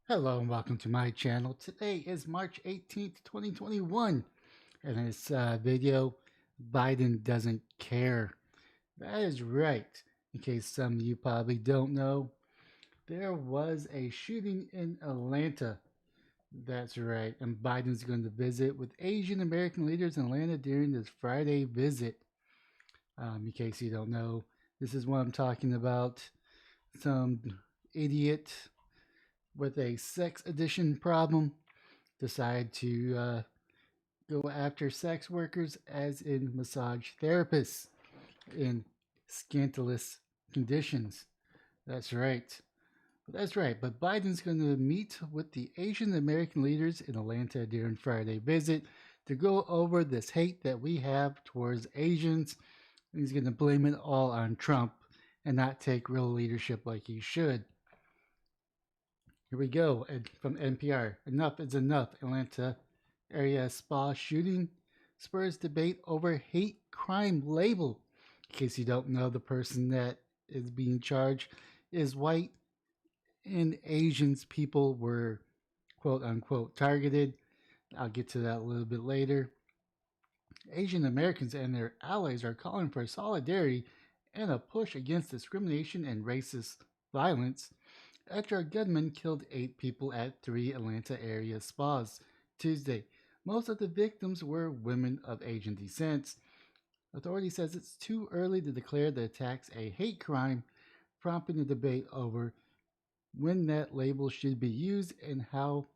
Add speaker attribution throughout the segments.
Speaker 1: Hello and welcome to my channel. Today is March 18th, 2021. And in this video, Biden doesn't care. That is right. In case some of you probably don't know, there was a shooting in Atlanta. That's right. And Biden's going to visit with Asian American leaders in Atlanta during this Friday visit. In case you don't know, this is what I'm talking about. Some idiot with a sex addiction problem decide to go after sex workers as in massage therapists in scandalous conditions. That's right. That's right. But Biden's going to meet with the Asian American leaders in Atlanta during Friday visit to go over this hate that we have towards Asians. He's going to blame it all on Trump and not take real leadership like he should. Here we go. From NPR. Enough is enough. Atlanta area spa shooting spurs debate over hate crime label. In case you don't know, the person that is being charged is white, and Asians people were quote unquote targeted. I'll get to that a little bit later. Asian Americans and their allies are calling for solidarity and a push against discrimination and racist violence after a gunman killed 8 people at 3 Atlanta area spas Tuesday. Most of the victims were women of Asian descent. Authority says it's too early to declare the attacks a hate crime, prompting a debate over when that label should be used and how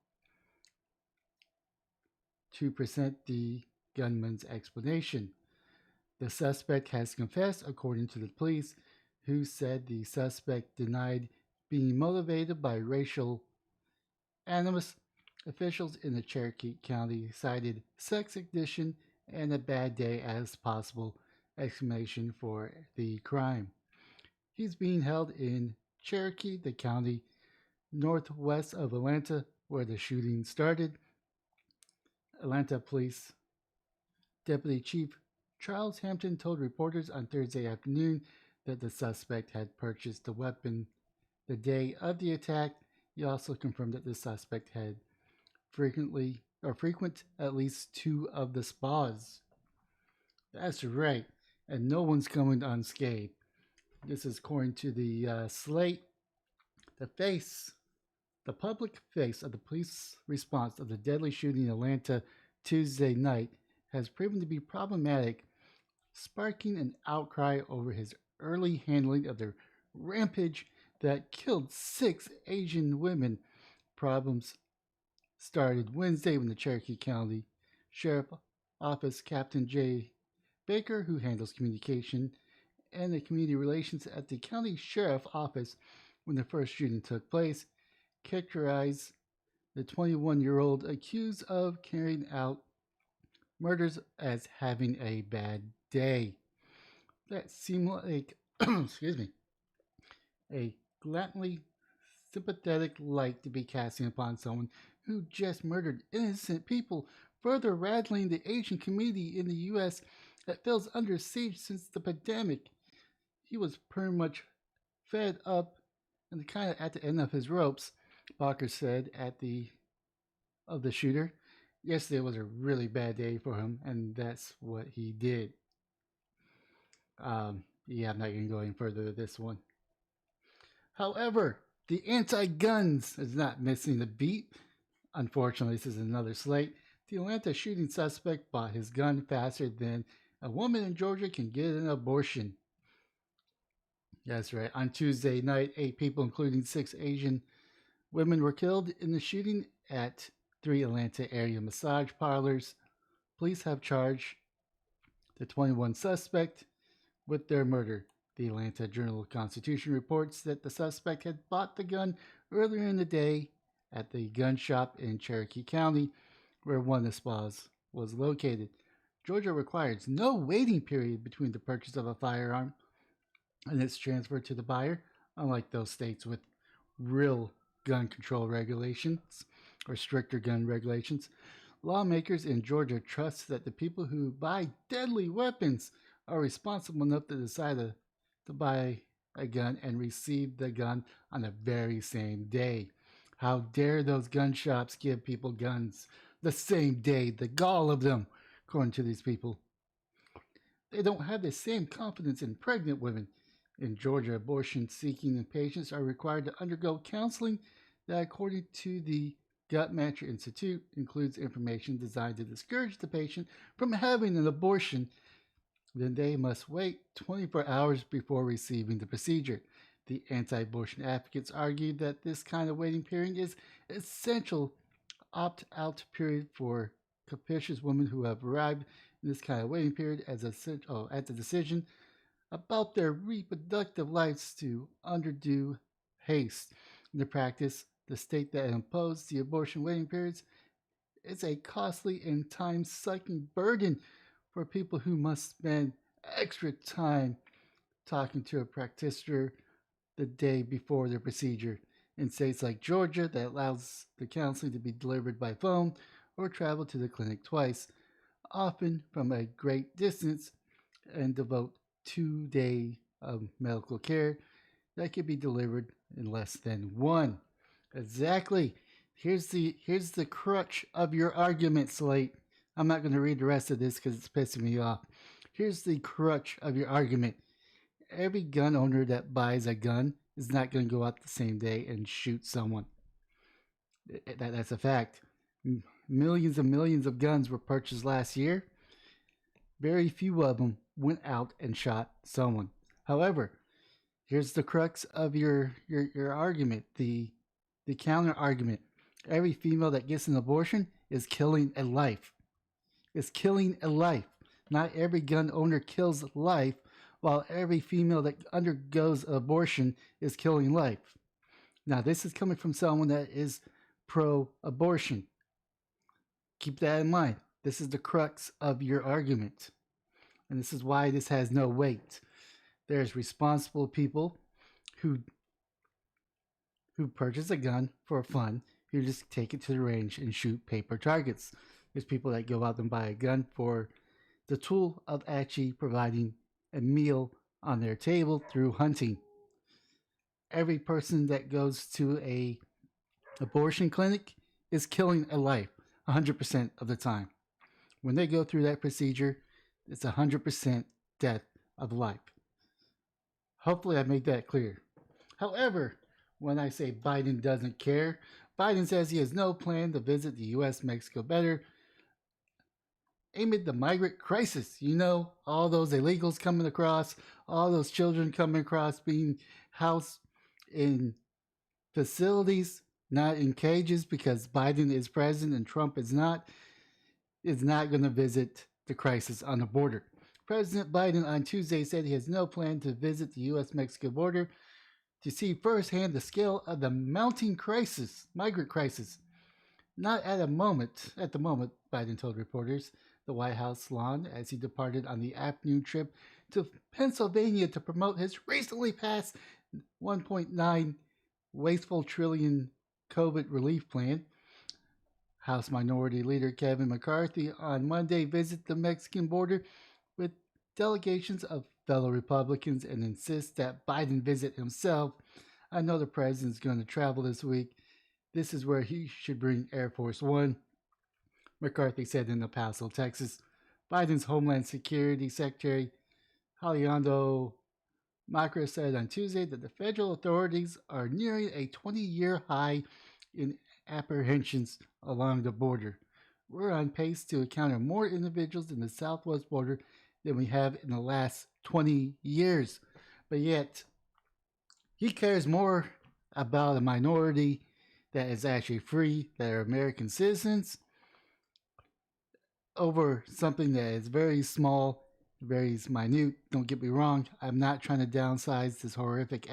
Speaker 1: to present the gunman's explanation. The suspect has confessed, according to the police, who said the suspect denied being motivated by racial animus. Officials in the Cherokee County cited sex addiction and a bad day as possible explanation for the crime. He's being held in Cherokee, the county northwest of Atlanta, where the shooting started. Atlanta Police Deputy Chief Charles Hampton told reporters on Thursday afternoon that the suspect had purchased the weapon the day of the attack. He also confirmed that the suspect had frequent at least 2 of the spas. That's right, and no one's coming unscathed. This is according to the Slate. The public face of the police response of the deadly shooting in Atlanta Tuesday night has proven to be problematic, sparking an outcry over his early handling of the rampage that killed 6 Asian women. Problems started Wednesday when the Cherokee County Sheriff Office Captain Jay Baker, who handles communication and the community relations at the county sheriff office when the first shooting took place, characterized the 21-year-old accused of carrying out murders as having a bad day. That seemed like, excuse me, a gladly sympathetic light to be casting upon someone who just murdered innocent people, further rattling the Asian community in the U.S. that feels under siege since the pandemic. He was pretty much fed up and kind of at the end of his ropes, Barker said of the shooter. Yesterday was a really bad day for him, and that's what he did. Yeah, I'm not going to go any further with this one. However, the anti-guns is not missing a beat. Unfortunately, this is another slate. The Atlanta shooting suspect bought his gun faster than a woman in Georgia can get an abortion. That's right. On Tuesday night, 8 people, including 6 Asian women, were killed in the shooting at 3 Atlanta area massage parlors. Police have charged the 21 suspect with their murder. The Atlanta Journal-Constitution reports that the suspect had bought the gun earlier in the day at the gun shop in Cherokee County, where one of the spas was located. Georgia requires no waiting period between the purchase of a firearm and its transfer to the buyer, unlike those states with real gun control regulations or stricter gun regulations. Lawmakers in Georgia trust that the people who buy deadly weapons are responsible enough to decide to buy a gun and receive the gun on the very same day. How dare those gun shops give people guns the same day? The gall of them, according to these people. They don't have the same confidence in pregnant women. In Georgia, abortion seeking patients are required to undergo counseling that, according to the Guttmacher Institute, includes information designed to discourage the patient from having an abortion. Then they must wait 24 hours before receiving the procedure. The anti abortion advocates argue that this kind of waiting period is essential opt out period for capricious women who have arrived in this kind of waiting period as at the decision about their reproductive lives to underdo haste. In the practice, the state that imposed the abortion waiting periods is a costly and time sucking burden for people who must spend extra time talking to a practitioner the day before the procedure. In states like Georgia, that allows the counseling to be delivered by phone or travel to the clinic twice, often from a great distance, and devote 2 day of medical care that can be delivered in less than one. Exactly. Here's the crutch of your argument, Slate. I'm not going to read the rest of this because it's pissing me off. Here's the crutch of your argument. Every gun owner that buys a gun is not going to go out the same day and shoot someone. That's a fact. Millions and millions of guns were purchased last year. Very few of them went out and shot someone. However, here's the crux of your argument, the counter argument. Every female that gets an abortion is killing a life. Is killing a life. Not every gun owner kills life, while every female that undergoes abortion is killing life. Now, this is coming from someone that is pro abortion. Keep that in mind. This is the crux of your argument. And this is why this has no weight. There's responsible people who purchase a gun for fun, who just take it to the range and shoot paper targets. There's people that go out and buy a gun for the tool of actually providing a meal on their table through hunting. Every person that goes to a abortion clinic is killing a life 100% of the time. When they go through that procedure, it's 100% death of life. Hopefully, I made that clear. However, when I say Biden doesn't care, Biden says he has no plan to visit the U.S. Mexico border amid the migrant crisis. You know, all those illegals coming across, all those children coming across, being housed in facilities, not in cages, because Biden is president and Trump is not going to visit the crisis on the border. President Biden on Tuesday said he has no plan to visit the U.S. Mexico border to see firsthand the scale of the mounting migrant crisis. Not at the moment, Biden told reporters the White House lawn as he departed on the afternoon trip to Pennsylvania to promote his recently passed 1.9 wasteful trillion COVID relief plan. House Minority Leader Kevin McCarthy on Monday visited the Mexican border with delegations of fellow Republicans and insists that Biden visit himself. I know the president's going to travel this week. This is where he should bring Air Force One, McCarthy said in El Paso, Texas. Biden's Homeland Security Secretary Alejandro Macri's said on Tuesday that the federal authorities are nearing a 20-year high in apprehensions along the border. We're on pace to encounter more individuals in the southwest border than we have in the last 20 years. But yet, he cares more about a minority that is actually free, that are American citizens, over something that is very small, very minute. Don't get me wrong, I'm not trying to downsize this horrific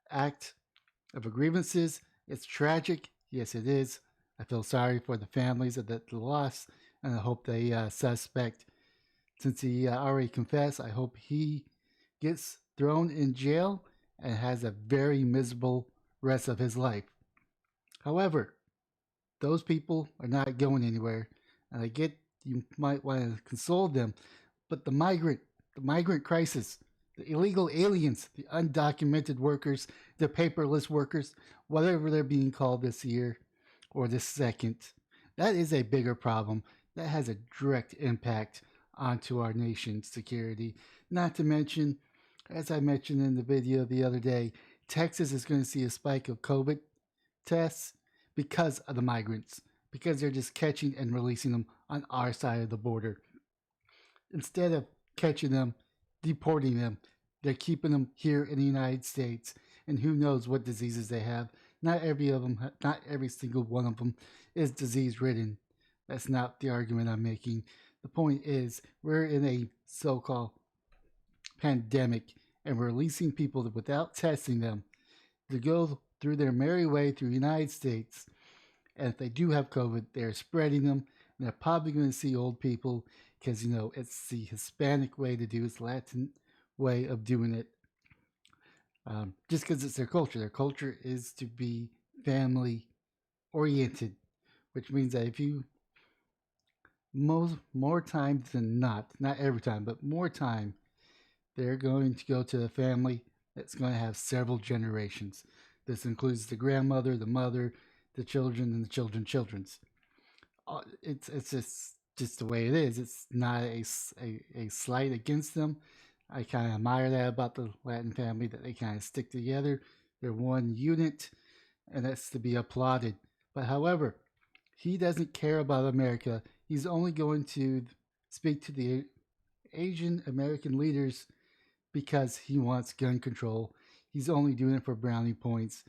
Speaker 1: act of grievances. It's tragic. Yes, it is. I feel sorry for the families of the loss, and I hope the suspect, since he already confessed, I hope he gets thrown in jail and has a very miserable rest of his life. However, those people are not going anywhere, and I get you might want to console them, but the migrant crisis, the illegal aliens, the undocumented workers, the paperless workers, whatever they're being called this year or this second. That is a bigger problem. That has a direct impact onto our nation's security. Not to mention, as I mentioned in the video the other day, Texas is going to see a spike of COVID tests because of the migrants, because they're just catching and releasing them on our side of the border. Instead of catching them, deporting them, they're keeping them here in the United States. And who knows what diseases they have. Not every of them, not every single one of them is disease ridden. That's not the argument I'm making. The point is, we're in a so called pandemic and we're releasing people without testing them to go through their merry way through the United States. And if they do have COVID, they're spreading them. And they're probably going to see old people because, it's the Hispanic way to do it, it's the Latin way of doing it. Just because it's their culture. Their culture is to be family oriented, which means that if you more times than not every time, but more time, they're going to go to a family that's going to have several generations. This includes the grandmother, the mother, the children, and the children's. It's just the way it is. It's not a slight against them. I kind of admire that about the Latin family, that they kind of stick together. They're one unit, and that's to be applauded. But however, he doesn't care about America. He's only going to speak to the Asian American leaders because he wants gun control. He's only doing it for brownie points,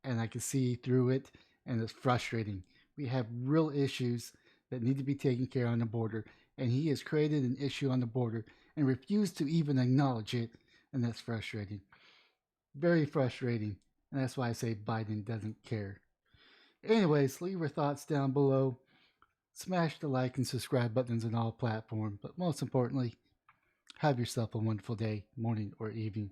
Speaker 1: and I can see through it, and it's frustrating. We have real issues that need to be taken care of on the border, and he has created an issue on the border and refused to even acknowledge it, and that's frustrating. Very frustrating, and that's why I say Biden doesn't care. Anyways, leave your thoughts down below. Smash the like and subscribe buttons on all platforms, but most importantly, have yourself a wonderful day, morning, or evening.